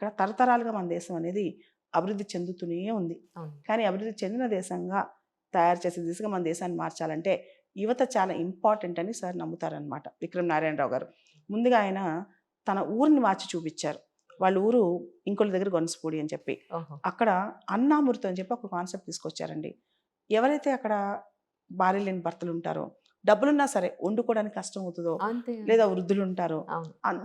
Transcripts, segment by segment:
ఇక్కడ తరతరాలుగా మన దేశం అనేది అభివృద్ధి చెందుతూనే ఉంది. అవును. కానీ అభివృద్ధి చెందిన దేశంగా తయారు చేసే దిశగా మన దేశాన్ని మార్చాలంటే యువత చాలా ఇంపార్టెంట్ అని సార్ నమ్ముతారనమాట విక్రమ్ నారాయణరావు గారు. ముందుగా ఆయన తన ఊరిని మార్చి చూపించారు. వాళ్ళ ఊరు ఇంకోళ్ళ దగ్గర గొనసపూడి అని చెప్పి. ఓహో! అక్కడ అన్నామృతం అని చెప్పి ఒక కాన్సెప్ట్ తీసుకొచ్చారండి. ఎవరైతే అక్కడ భార్య లేని భర్తలు ఉంటారో, డబ్బులున్నా సరే వండుకోవడానికి కష్టం అవుతుందో, అంతే. లేదా వృద్ధులు ఉంటారో, అవును. అన్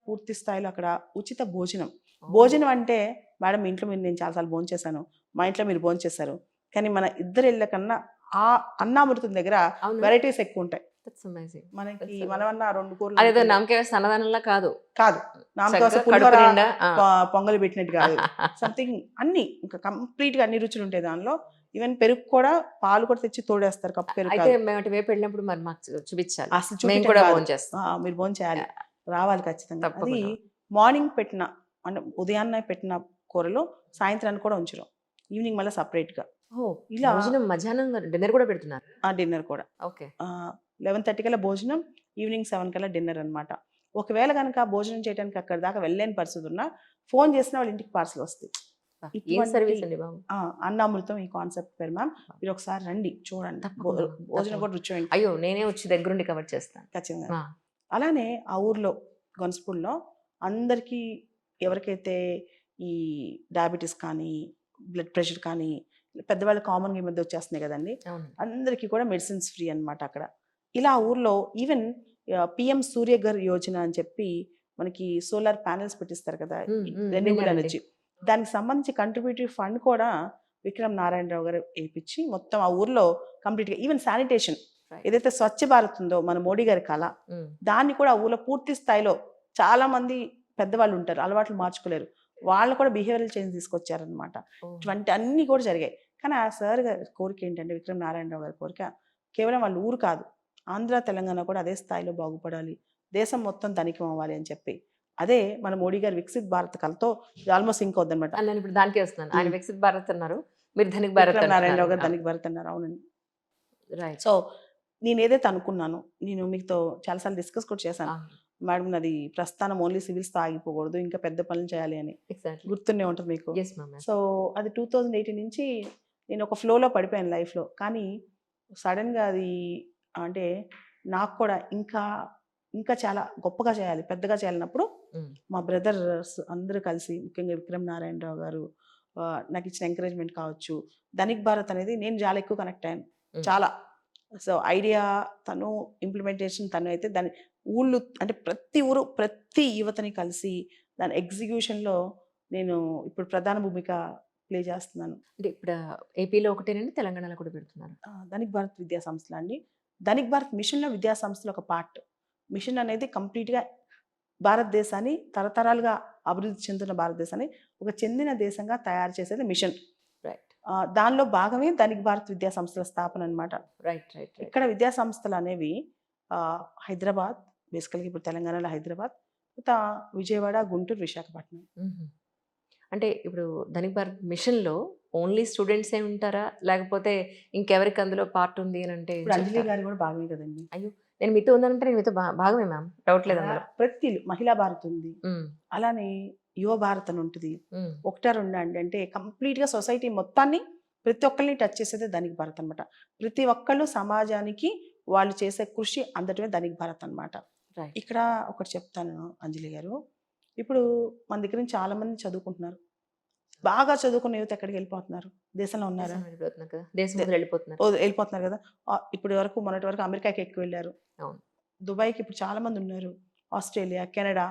పూర్తి స్థాయిలో అక్కడ ఉచిత భోజనం. ఓహ్! భోజనం అంటే మేడం మీ ఇంట్లో నేను చాలా సార్లు భోంచేశాను. మా ఇంట్లో మీరు భోంచేశారు. కానీ మన ఇద్దరి ఇళ్ళ కన్నా ఆ అన్నామృతం దగ్గర అవునా? వెరైటీస్ ఎక్కువుంటాయి. That's amazing. మనకి దట్స్ అమేజింగ్. మనమన్నా 2 కూరలు అదేదో వండుకుంటాం. నమ్మకే అన్నదానంలా కాదు. కాదు. నామకోసం చక్కగా పులిహోర, కడుపు నిండా ఆ! పొంగలి పెట్టినట్టు కాదు. సంథింగ్ అన్నీ ఇంకా కంప్లీట్‌గా అన్ని రుచులుంటాయి దానిలో. ఈవెన్ పెరుగు కూడా పాలు కూడా తెచ్చి తోడేస్తారు. కప్పు పెరుగు అయితే కాదు. మేము అటువైపు వెళ్ళినప్పుడు మరి మాకు చూపించాలి. అసలు మేము చూపించడం కూడా కాదు. భోంచేస్తాం. మీరు భోంచేయాలి. రావాలి ఖచ్చితంగా. అది తప్పకుండా. మార్నింగ్ పెట్టిన అంటే ఉదయాన్నే పెట్టిన కూరలు సాయంత్రానికి కూడా ఉంచరు. ఈవినింగ్ మళ్ళీ సెపరేట్‌గా. ఓహ్! ఇలా భోజనం మధ్యాహ్నం డిన్నర్ కూడా పెడుతున్నారు. డిన్నర్ కూడా. ఓకే. 11:30 కల్లా భోజనం, ఈవినింగ్ 7 కల్లా డిన్నర్ అనమాట. ఒకవేళ గనక భోజనం చేయడానికి అక్కడి దాకా వెళ్ళలేని పరిస్థితి ఉన్నా, ఫోను చేసినా వాళ్ళ ఇంటికి పార్సెల్ వస్తాయి. అబ్బా! ఏం ఇటువంటి సర్వీస్ అండి బాబు. అన్నామృతం ఈ కాన్సెప్ట్ పేరు మ్యామ్. మీరు ఒకసారి రండి చూడండి. తప్పకుండా. భోజనం తప్పకుండా. కూడా రుచి అయ్యో! నేనే వచ్చి దగ్గరుండి కవర్ చేస్తాను. ఖచ్చితంగా. ఆ! అలానే ఆ ఊర్లో గొనసపూడిలో అందరికీ ఎవరికైతే ఈ డయాబెటిస్ కానీ, బ్లడ్ ప్రెషర్ కానీ, పెద్దవాళ్ళు కామన్‌గా ఈ మధ్య వచ్చేస్తున్నాయి కదండీ! అవును. అందరికీ కూడా మెడిసిన్స్ ఫ్రీ అనమాట అక్కడ. ఇలా ఆ ఊర్లో ఈవెన్ పీఎం సూర్యఘర్ యోజన అని చెప్పి మనకి సోలార్ ప్యానెల్స్ పెట్టిస్తారు కదా! రెన్యూబుల్ విన్నానండి. ఎనర్జీ. దానికి సంబంధించి కంట్రిబ్యూటరీ ఫండ్ కూడా విక్రమ్ నారాయణరావు గారు ఏపిచ్చి మొత్తం ఆ ఊర్లో కంప్లీట్‌గా ఈవెన్ శానిటేషన్ రైట్. ఏదైతే స్వచ్ఛ భారత్ ఉందో మన మోడీ గారి కల, హ్మ్. దాన్ని కూడా ఆ ఊర్లో పూర్తి స్థాయిలో చాలామంది పెద్దవాళ్ళు ఉంటారు. అలవాట్లు మార్చుకోలేరు. వాళ్ళు కూడా బిహేవియరల్ చేంజ్ తీసుకొచ్చారనమాట. ఓహ్! ఇటువంటి అన్నీ కూడా జరిగాయి. కానీ ఆ సార్ గారి కోరిక ఏంటంటే విక్రమ్ నారాయణరావు గారి కోరిక కేవలం వాళ్ళ ఊరు కాదు. ఆంధ్ర, తెలంగాణ కూడా అదే స్థాయిలో బాగుపడాలి. దేశం మొత్తం ధనికం అవ్వాలి అని చెప్పి. అదే మన మోడీ గారి వికసిత్ భారత్ కలతో ఇది ఆల్మోస్ట్ సింక్ అవుద్దనమాట. నేను ఇప్పుడు దానికే వస్తున్నాను. ఆయన హ్మ్. వికసిత్ భారత్ అన్నారు. మీరు ధనిక్ భారత్ విక్రమ్ అంటున్నారు. నారాయణరావు గారు ఆ! ధనిక భారత్ అన్నారు. అవునండి. రైట్. సో, నేనేదైతే అనుకున్నానో, నేను మీతో చాలా సార్లు డిస్కస్ కూడా చేశాను. అవును. మేడం నాది ప్రస్థానం ఓన్లీ సివిల్స్‌తో ఆగిపోకూడదు. ఇంకా పెద్ద పనులు చేయాలి అని. ఎగ్జాక్ట్‌లీ. గుర్తుండే ఉంటది మీకు. Yes ma'am. యెస్. సో, అది 2018 నుంచి నేను ఒక ఫ్లోలో పడిపోయాను లైఫ్‌లో. కానీ సడెన్‌గా అది అంటే నాకు కూడా ఇంకా, ఇంకా చాలా గొప్పగా చేయాలి, పెద్దగా చేయాలన్నప్పుడు హ్మ్. మా బ్రదర్స్ అందరూ కలిసి ముఖ్యంగా విక్రమ్ నారాయణరావు గారు నాకిచ్చిన ఎంకరేజ్‌మెంట్ కావచ్చు. ధనిక్ భారత్ అనేది నేను చాలా ఎక్కువ కనెక్ట్ అయ్యాను. హ్మ్. చాలా. సో, ఐడియా తను, ఇంప్లిమెంటేషన్ తను అయితే దాని ఊళ్ళు అంటే ప్రతి ఊరు, ప్రతి యువతని కలిసి దాని ఎగ్జిక్యూషన్‌లో నేను ఇప్పుడు ప్రధాన భూమిక ప్లే చేస్తున్నాను. అంటే ఇప్పుడు ఏపీలో ఒకటేనండి, తెలంగాణలో కూడా పెడుతున్నారా? ధనిక్ భారత్ విద్యా సంస్థలు అండి. ధనిక్ భారత్ మిషన్‌లో విద్యా సంస్థలు ఒక పార్ట్. మిషన్ అనేది కంప్లీట్‌గా భారతదేశాన్ని తరతరాలుగా అభివృద్ధి చెందుతున్న భారతదేశాన్ని ఒక చెందిన దేశంగా తయారు చేసేది మిషన్. రైట్. దానిలో భాగమే ధనిక్ భారత్ విద్యా సంస్థల స్థాపన అనమాట. రైట్. రైట్. రైట్. ఇక్కడ విద్యా సంస్థలనేవి హైదరాబాద్, బేసికల్‌గా ఇప్పుడు తెలంగాణలో హైదరాబాద్, విజయవాడ, గుంటూరు, విశాఖపట్నం. హుహు. అంటే ఇప్పుడు ధనిక్ భారత్ మిషన్‌లో ఓన్లీ స్టూడెంట్సే ఉంటారా? లేకపోతే ఇంకెవరికి అందులో పార్ట్ ఉంది అనంటే ఇప్పుడు అంజలి చెప్తారా? గారు కూడా భాగమే కదండీ! అయ్యో! నేను మీతో ఉన్నానంటే నేను మీతో భాగమే మ్యామ్. డౌట్ లేదు అందులో. ప్రతి మహిళా భారత్ ఉంది. హ్మ్. అలానే యువ భారత్ అని ఉంటది. హ్మ్. ఒకటా రెండా అండి అంటే కంప్లీట్‌గా సొసైటీ మొత్తాన్ని ప్రతి ఒక్కళ్ళని టచ్ చేసేదే ధనిక్ భారత్ అనమాట. ప్రతి ఒక్కళ్ళు సమాజానికి వాళ్ళు చేసే కృషి అందటమే ధనిక్ భారత్ అనమాట. రైట్. ఇక్కడ ఒకటి చెప్తాను అంజలి గారు. ఇప్పుడు మన దగ్గర నుంచి చాలామంది చదువుకుంటున్నారు. బాగా చదువుకున్న యువత ఎక్కడికెళ్ళిపోతున్నారు? దేశంలో ఉన్నారా? దేశం వెళ్ళిపోతున్నారు కదా! దేశం దె వదిలి వెళ్ళిపోతున్నారు. ఎళ్ళిపోతున్నారు గదా! ఇప్పటి వరకు మొన్నటి వరకు అమెరికాకి ఎక్కువ వెళ్లారు. అవును. దుబాయ్‌కి ఇప్పుడు చాలా మంది ఉన్నారు. ఆస్ట్రేలియా, కెనడా,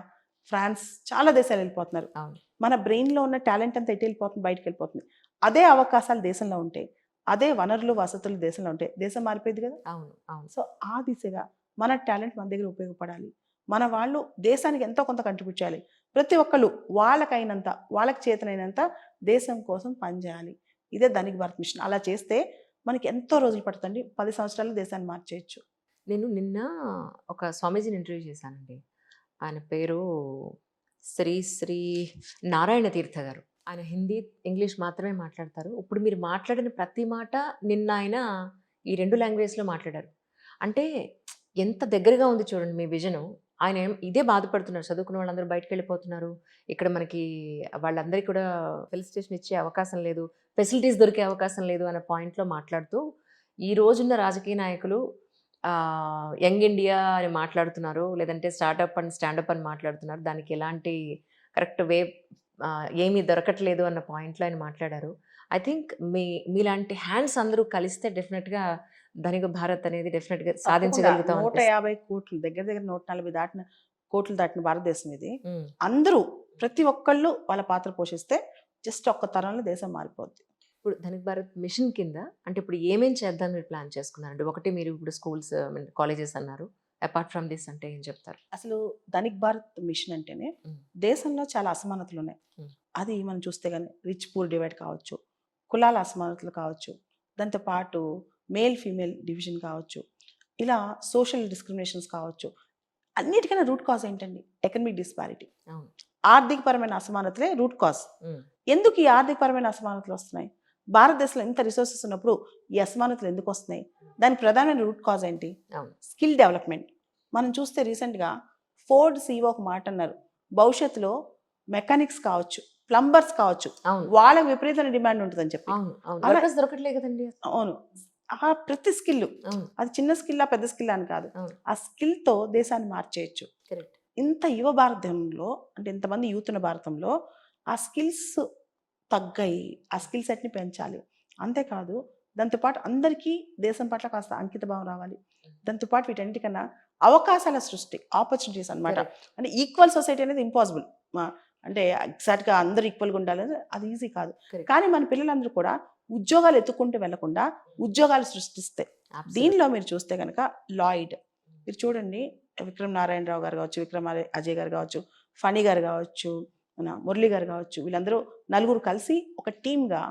ఫ్రాన్స్ చాలా దేశాలు ఎళ్ళిపోతున్నారు. అవును. మన బ్రెయిన్‌లో ఉన్న టాలెంట్ అంతా ఎటెళ్ళిపోతుంది? బయటికెళ్ళిపోతుంది. అదే అవకాశాలు దేశంలో ఉంటే, అదే వనరులు, వసతులు దేశంలో ఉంటే దేశం మారిపోయిద్ది గదా! అవును. అవును. సో, ఆ దిశగా మన టాలెంట్ మన దగ్గర ఉపయోగపడాలి. మన వాళ్ళు దేశానికి ఎంతో కొంత కంట్రిబ్యూట్ చేయాలి. ప్రతి ఒక్కళ్ళు వాళ్ళకైనంత, వాళ్ళకి చేతనైనంత దేశం కోసం పనిచేయాలి. ఇదే ధనిక్ భారత్ మిషన్. అలా చేస్తే మనకి ఎంతో రోజులు పడుతుందండి. 10 సంవత్సరాల్లో దేశాన్ని మార్చేయొచ్చు. నేను నిన్న ఒక స్వామీజీని ఇంటర్వ్యూ చేశానండి. ఆయన పేరు శ్రీ శ్రీ నారాయణ తీర్థ గారు. ఆయన హిందీ, ఇంగ్లీష్ మాత్రమే మాట్లాడతారు. ఇప్పుడు మీరు మాట్లాడిన ప్రతి మాట నిన్న ఆయన ఈ 2 లాంగ్వేజ్‌లో మాట్లాడారు. అంటే ఎంత దగ్గరగా ఉంది చూడండి మీ విజను. ఆయన ఇదే బాధపడుతున్నారు. చదువుకున్న వాళ్ళందరూ బయటికెళ్ళిపోతున్నారు. ఇక్కడ మనకి వాళ్ళందరికీ కూడా ఫెలిసిటేషన్ ఇచ్చే అవకాశం లేదు. ఫెసిలిటీస్ దొరికే అవకాశం లేదు అనే పాయింట్‌లో మాట్లాడుతూ, ఈ రోజున్న రాజకీయ నాయకులు యంగ్ ఇండియా అని మాట్లాడుతున్నారు. లేదంటే స్టార్టప్ అండ్ స్టాండప్ అని మాట్లాడుతున్నారు. దానికి ఎలాంటి కరెక్ట్ వే ఏమీ దొరకట్లేదు అన్న పాయింట్‌లో ఆయన మాట్లాడారు. ఐ థింక్ మీలాంటి హ్యాండ్స్ అందరూ కలిస్తే డెఫినిట్‌గా ధనిక భారత్ అనేది డెఫినిట్‌గా తప్పకుండా సాధించగలుగుతాం అనిపిస్తుంది. 150 కోట్లు దగ్గర దగ్గర 140 దాటిన కోట్లు దాటిన భారతదేశం ఇది. హ్మ్. అందరూ ప్రతి ఒక్కళ్ళు వాళ్ళ పాత్ర పోషిస్తే జస్ట్ ఒక్క తరంలో దేశం మారిపోద్ది. ఇప్పుడు ధనిక్ భారత్ మిషన్ కింద అంటే ఇప్పుడు ఏమేం చేద్దాం మీరు ప్లాన్ చేసుకున్నారండి? ఒకటి మీరు ఇప్పుడు స్కూల్స్ కాలేజెస్ అన్నారు. అపార్ట్ ఫ్రమ్ దిస్ అంటే ఏం చెప్తారు? అసలు ధనిక్ భారత్ మిషన్ అంటేనే మ్మ్. దేశంలో చాలా అసమానతలు ఉన్నాయి. మ్మ్. అది మనం చూస్తే కానీ రిచ్ పూర్ డివైడ్ కావచ్చు, కులాల అసమానతలు కావచ్చు, దాంతో పాటు మేల్ ఫీమేల్ డివిజన్ కావచ్చు, ఇలా సోషల్ డిస్క్రిమినేషన్స్ కావచ్చు. అన్నిటికైనా రూట్ కాజ్ ఏంటండి? Economic disparity. అవును. ఆర్థికపరమైన అసమానతలే రూట్ కాజ్. మ్మ్. ఎందుకు ఈ ఆర్థికపరమైన అసమానతలు వస్తున్నాయి? భారతదేశంలో ఇంత రిసోర్సెస్ ఉన్నప్పుడు ఈ అసమానతలు ఎందుకు వస్తున్నాయి? దానికి ప్రధానమైన రూట్ కాజ్ ఏంటి? అవును. Skill development. మనం చూస్తే రీసెంట్గా ఫోర్డ్ సీఈఓ ఒక మాట అన్నారు, భవిష్యత్తులో మెకానిక్స్ కావచ్చు, ప్లంబర్స్ కావచ్చు, అవును. వాళ్ళకి విపరీతమైన డిమాండ్ ఉంటుందని చెప్పి. అవును. అవును. అలా- వర్కర్స్ దొరకట్లే కదండి. అవును. ఆ ప్రతి స్కిల్, అవును. అది చిన్న స్కిల్లా పెద్ద స్కిల్ అని కాదు, అవును. ఆ స్కిల్తో దేశాన్ని మార్చేయచ్చు. కరెక్ట్. ఇంత యువ భారతంలో, అంటే ఇంతమంది యూత్ ఉన్న భారతంలో ఆ స్కిల్స్ తగ్గాయి. ఆ స్కిల్ సెట్ని పెంచాలి. అంతేకాదు దాంతోపాటు అందరికీ దేశం పట్ల కాస్త అంకిత భావం రావాలి. దాంతోపాటు వీటన్నిటికన్నా అవకాశాల సృష్టి, ఆపర్చునిటీస్ అన్నమాట. Correct. అంటే ఈక్వల్ సొసైటీ అనేది ఇంపాసిబుల్. అంటే ఎగ్జాక్ట్గా అందరూ ఈక్వల్గా ఉండాలని అది ఈజీ కాదు. Correct. కానీ మన పిల్లలందరూ కూడా ఉద్యోగాలు ఎత్తుకుంటూ వెళ్లకుండా ఉద్యోగాలు సృష్టిస్తే, Absolutely. దీనిలో మీరు చూస్తే కనుక లాయిడ్, మీరు చూడండి, విక్రమ్ నారాయణరావు గారు కావచ్చు, అజయ్ గారు కావచ్చు, ఫణి గారు కావచ్చు, మురళి గారు కావచ్చు, వీళ్ళందరూ నలుగురు కలిసి ఒక టీమ్గా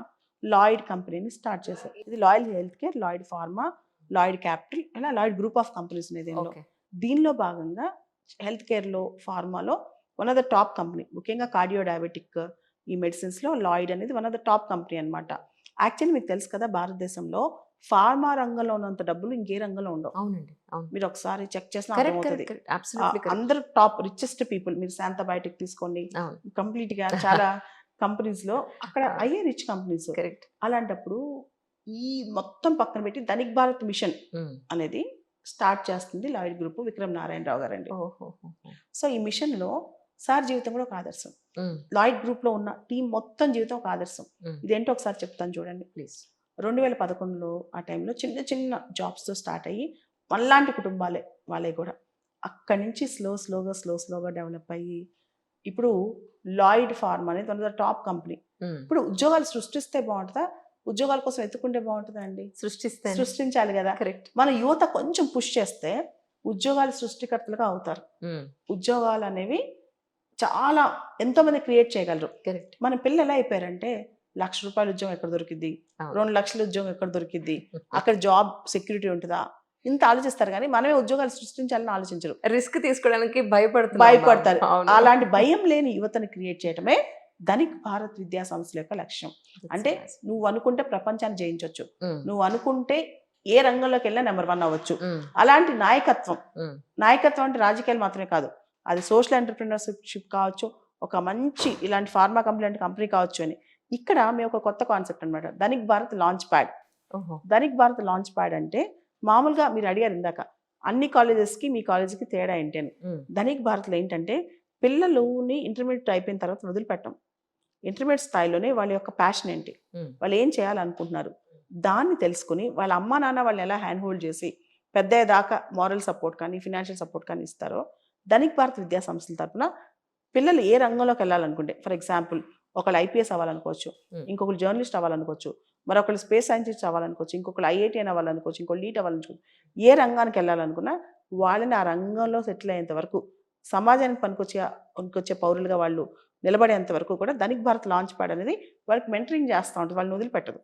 లాయిడ్ కంపెనీని స్టార్ట్ చేశారు. ఇది Lloyd health care, Lloyd pharma, Lloyd capital, ఇలా లాయిడ్ గ్రూప్ ఆఫ్ కంపెనీస్ ఉన్నాయి దీనిలో. Okay. దీనిలో భాగంగా హెల్త్ కేర్లో, ఫార్మాలో one of the top company, ముఖ్యంగా కార్డియో డయాబెటిక్ ఈ మెడిసిన్స్లో లాయిడ్ అనేది one of the top company అనమాట. యాక్చువల్లీ మీకు తెలుసు కదా, భారతదేశంలో ఫార్మా రంగంలో ఉన్నంత డబ్బులు ఇంకే రంగంలో ఉండవు. అవునండి. అవును. మీరు ఒకసారి చెక్ చేసిన కరెక్ట్. అర్థమవుతుంది. కరెక్ట్. కరెక్ట్. Absolutely correct. అందరు టాప్ రిచెస్ట్ పీపుల్, మీరు శాంతా బయోటెక్ తీసుకోండి, అవును. కంప్లీట్ గా చాలా కంపెనీస్ లో అక్కడ అయ్యే రిచ్ కంపెనీస్. కరెక్ట్. అలాంటప్పుడు ఈ మొత్తం పక్కన పెట్టి ధనిక్ భారత్ మిషన్ అనేది స్టార్ట్ చేస్తుంది లాయిడ్ గ్రూప్, విక్రమ్ నారాయణరావు గారు అండి. సో ఈ మిషన్ లో సార్ జీవితం కూడా ఒక ఆదర్శం. లాయిడ్ గ్రూప్ లో ఉన్న టీం మొత్తం జీవితం ఒక ఆదర్శం. ఇదేంటో ఒకసారి చెప్తాను చూడండి ప్లీజ్. 2011లో ఆ టైంలో చిన్న చిన్న జాబ్స్తో స్టార్ట్ అయ్యి మనలాంటి కుటుంబాలే వాళ్ళే కూడా అక్కడి నుంచి స్లోగా డెవలప్ అయ్యి ఇప్పుడు లాయిడ్ ఫార్మ్ అనేది one of the top company. ఇప్పుడు ఉద్యోగాలు సృష్టిస్తే బాగుంటుందా, ఉద్యోగాల కోసం ఎత్తుకుంటే బాగుంటుందా అండి? సృష్టించాలి కదా. కరెక్ట్. మన యువత కొంచెం పుష్ చేస్తే ఉద్యోగాలు సృష్టికర్తలుగా అవుతారు. ఉద్యోగాలు అనేవి చాలా ఎంతో మంది క్రియేట్ చేయగలరు. కరెక్ట్. మన పిల్లలు ఎలా అయిపోయారంటే, ₹1,00,000 ఉద్యోగం ఎక్కడ దొరికిద్ది, 2 లక్షల ఉద్యోగం ఎక్కడ దొరికిద్ది, అక్కడ జాబ్ సెక్యూరిటీ ఉంటుందా, ఇంత ఆలోచిస్తారు. కానీ మనమే ఉద్యోగాలు సృష్టించాలని ఆలోచించరు, రిస్క్ తీసుకోవడానికి భయపడతారు. అలాంటి భయం లేని యువతని క్రియేట్ చేయటమే ధనిక్ భారత్ విద్యా సంస్థల యొక్క లక్ష్యం. అంటే నువ్వు అనుకుంటే ప్రపంచాన్ని జయించవచ్చు, నువ్వు అనుకుంటే ఏ రంగంలోకి వెళ్ళినా నెంబర్ 1 అవ్వచ్చు. అలాంటి నాయకత్వం అంటే రాజకీయాలు మాత్రమే కాదు, అది సోషల్ ఎంటర్‌ప్రెన్యూర్‌షిప్ కావచ్చు, ఒక మంచి ఇలాంటి ఫార్మా కంపెనీ కావచ్చు అని. ఇక్కడ మేము ఒక కొత్త కాన్సెప్ట్ అనమాట, Dhanik Bharat launch pad. Dhanik Bharat launch pad అంటే మామూలుగా మీరు అడిగారు ఇందాక, అన్ని కాలేజెస్కి మీ కాలేజీకి తేడా ఏంటి అని. ధనిక్ భారత్లో ఏంటంటే పిల్లలుని ఇంటర్మీడియట్ అయిపోయిన తర్వాత వదిలిపెట్టం. ఇంటర్మీడియట్ స్థాయిలోనే వాళ్ళ యొక్క ప్యాషన్ ఏంటి, వాళ్ళు ఏం చేయాలనుకుంటున్నారు, దాన్ని తెలుసుకుని వాళ్ళ అమ్మా నాన్న వాళ్ళని ఎలా హ్యాండ్ హోల్డ్ చేసి పెద్ద దాకా మారల్ సపోర్ట్ కానీ ఫినాన్షియల్ సపోర్ట్ కానీ ఇస్తారో, ధనిక్ భారత్ విద్యా సంస్థల తరఫున పిల్లలు ఏ రంగంలోకి వెళ్ళాలనుకుంటే, ఫర్ ఎగ్జాంపుల్ ఒకళ్ళు ఐపీఎస్ అవ్వాలనుకోవచ్చు, ఇంకొకరు జర్నలిస్ట్ అవ్వాలనుకోవచ్చు, మరొకరు స్పేస్ సైంటిస్ట్ అవ్వాలనుకోవచ్చు, ఇంకొకరు ఐఐటీ అని అవ్వాలనుకోవచ్చు, ఇంకొకరు లీట్ అవ్వాలనుకోవచ్చు. ఏ రంగానికి వెళ్ళాలనుకున్నా వాళ్ళని ఆ రంగంలో సెటిల్ అయ్యేంత వరకు, సమాజానికి పనికొచ్చే పౌరులుగా వాళ్ళు నిలబడేంత వరకు కూడా ధనిక్ భారత్ లాంచ్ ప్యాడ్ అనేది వాళ్ళకి మెంటరింగ్ చేస్తూ ఉంటుంది, వాళ్ళని వదిలిపెట్టదు.